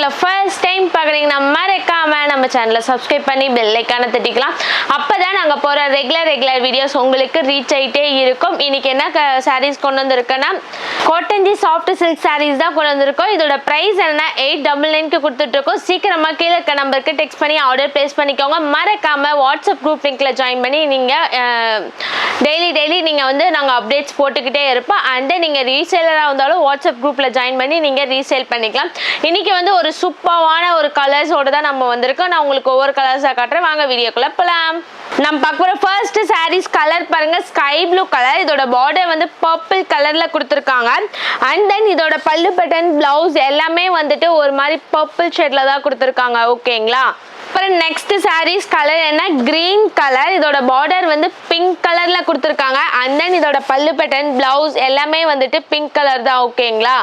சேனலை first time பார்க்குறீங்கன்னா மறக்காம நம்ம சேனலை சப்ஸ்கிரைப் பண்ணி பெல் ஐக்கானை தட்டிக்கலாம். அப்போ தான் நாங்கள் போகிற ரெகுலர் வீடியோஸ் உங்களுக்கு ரீச் ஆகிட்டே இருக்கும். இன்னைக்கு என்ன சாரீஸ் கொண்டு வந்திருக்கேன்னா காட்டன் சாஃப்ட் சில்க் சாரீஸ் தான் கொண்டு வந்திருக்கோம். இதோட ப்ரைஸ் என்ன 899க்கு கொடுத்துட்ருக்கோம். சீக்கிரமாக கீழே இருக்க நம்பருக்கு டெக்ஸ்ட் பண்ணி ஆர்டர் ப்ளேஸ் பண்ணிக்கோங்க. மறக்காமல் வாட்ஸ்அப் குரூப் லிங்க்கில் ஜாயின் பண்ணி நீங்கள் டெய்லி நீங்கள் வந்து நாங்கள் அப்டேட்ஸ் போட்டுக்கிட்டே இருப்போம். அண்ட் நீங்கள் ரீசேலராக இருந்தாலும் வாட்ஸ்அப் குரூப்பில் ஜாயின் பண்ணி நீங்கள் ரீசேல் பண்ணிக்கலாம். இன்னைக்கு வந்து ஒரு சூப்பரான ஒரு கலர்ஸோட தான் நம்ம வந்திருக்கோம். நான் உங்களுக்கு ஒவ்வொரு கலர்ஸாக காட்டுறேன். வாங்க வீடியோக்குள்ள போகலாம். நம்ம பார்க்குற ஃபர்ஸ்ட் சாரீஸ் கலர் பாருங்க, ஸ்கை ப்ளூ கலர். இதோட பார்டர் வந்து பர்பிள் கலர்ல கொடுத்துருக்காங்க. அண்ட் தென் இதோட பல்லு பட்டன் பிளவுஸ் எல்லாமே வந்துட்டு ஒரு மாதிரி பர்பிள் ஷேட்ல தான் கொடுத்துருக்காங்க. ஓகேங்களா? அப்புறம் நெக்ஸ்ட் சாரீஸ் கலர் என்ன, கிரீன் கலர். இதோட பார்டர் வந்து பிங்க் கலர்ல கொடுத்துருக்காங்க. அண்ட் தென் இதோட பல்லு பட்டன் பிளவுஸ் எல்லாமே வந்துட்டு பிங்க் கலர் தான். ஓகேங்களா?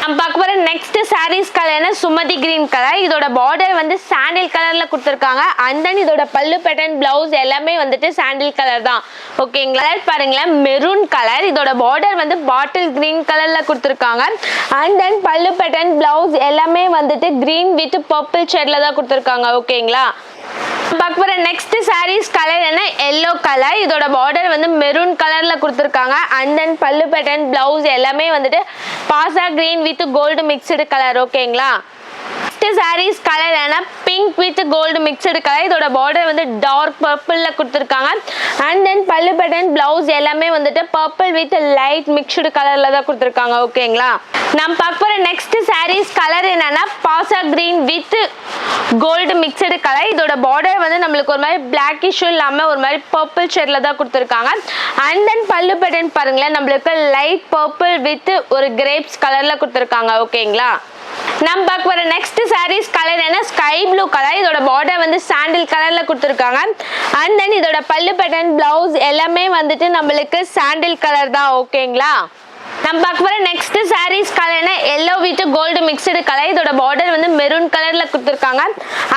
நம்ம பார்க்க போற நெக்ஸ்ட் சாரீஸ் கலர்னா சுமதி கிரீன் கலர். இதோட பார்டர் வந்து சாண்டில் கலர்ல கொடுத்துருக்காங்க. அண்ட் தென் இதோட பல்லு பேட்டர்ன் பிளவுஸ் எல்லாமே வந்துட்டு சாண்டில் கலர் தான். ஓகேங்களா? பாருங்களேன், மெரூன் கலர். இதோட பார்டர் வந்து பாட்டில் கிரீன் கலர்ல கொடுத்துருக்காங்க. அண்ட் தென் பல்லு பேட்டர்ன் பிளவுஸ் எல்லாமே வந்துட்டு கிரீன் வித் பர்பிள் ஷேட்ல தான் கொடுத்துருக்காங்க. ஓகேங்களா? பார்க்க போற நெக்ஸ்ட் சாரீஸ் கலர் என்ன, எல்லோ கலர். இதோட பார்டர் வந்து மெரூன் கலர்ல கொடுத்துருக்காங்க. அண்ட் தென் பல்லு பேட்டர்ன் பிளவுஸ் எல்லாமே வந்துட்டு பாசா green with gold mixed colour. ஓகேங்களா? சாரீஸ் கலர் என்ன, pink with gold mixed colour. இதோட பார்டர் வந்து டார்க் பர்பிள்ல கொடுத்துருக்காங்க. அண்ட் தென் பல்லு பட்டன் பிளவுஸ் எல்லாமே வந்துட்டு பர்பிள் வித் லைட் மிக்ஸ்டு கலர்ல தான் கொடுத்துருக்காங்க. ஓகேங்களா? நம்ம பார்க்க போற நெக்ஸ்ட் சாரீஸ் கலர் என்னன்னா பாசா green with gold mixed colour. இதோட பார்டர் வந்து நம்மளுக்கு ஒரு மாதிரி பிளாக்கிஷும் இல்லாம ஒரு மாதிரி பர்பிள் ஷேட்ல தான் கொடுத்துருக்காங்க. அண்ட் தென் பல்லு பட்டன் பாருங்களேன், நம்மளுக்கு லைட் பர்பிள் வித் ஒரு கிரேப்ஸ் கலர்ல கொடுத்துருக்காங்க. ஓகேங்களா? நம்ம பார்க்க போற நெக்ஸ்ட் சாரீஸ் கலர் என்ன, ஸ்கை ப்ளூ கலர். இதோட பார்டர் வந்து சாண்டில் கலர்ல கொடுத்துருக்காங்க. அண்ட் தென் இதோட பல்லு பேட்டர்ன் பிளவுஸ் எல்லாமே வந்துட்டு நம்மளுக்கு சாண்டில் கலர் தான். ஓகேங்களா? நம்ம பார்க்க போற நெக்ஸ்ட் சாரீஸ் கலர்னா yellow with gold mixed colour. இதோட பார்டர் வந்து மெரூன் கலர்ல கொடுத்துருக்காங்க.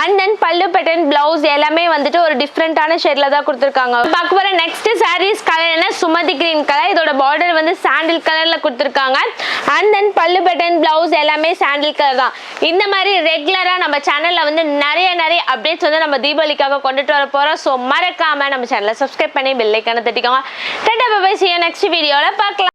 அண்ட் தென் பல்லு பேட்டர்ன் பிளவுஸ் எல்லாமே வந்துட்டு ஒரு டிஃப்ரெண்டான ஷேட்ல தான் கொடுத்துருக்காங்க. பார்க்க போற நெக்ஸ்ட் சாரீஸ் கலர் என்ன, சுமதி கிரீன் கலர். இதோட பார்டர் வந்து சாண்டில் கலர்ல கொடுத்துருக்காங்க. அண்ட் தென் பல்லு பேட்டர்ன் பிளவுஸ் எல்லாமே சாண்டில் கலர் தான். இந்த மாதிரி ரெகுலரா நம்ம சேனல்ல வந்து நிறைய அப்டேட்ஸ் வந்து நம்ம தீபாவளிக்காக கொண்டுட்டு வர போறோம். ஸோ மறக்காம நம்ம சேனலை சப்ஸ்கிரைப் பண்ணி பெல் ஐக்கானை தட்டிக்கோங்க. Tata bye bye, see you next வீடியோல பார்க்கலாம்.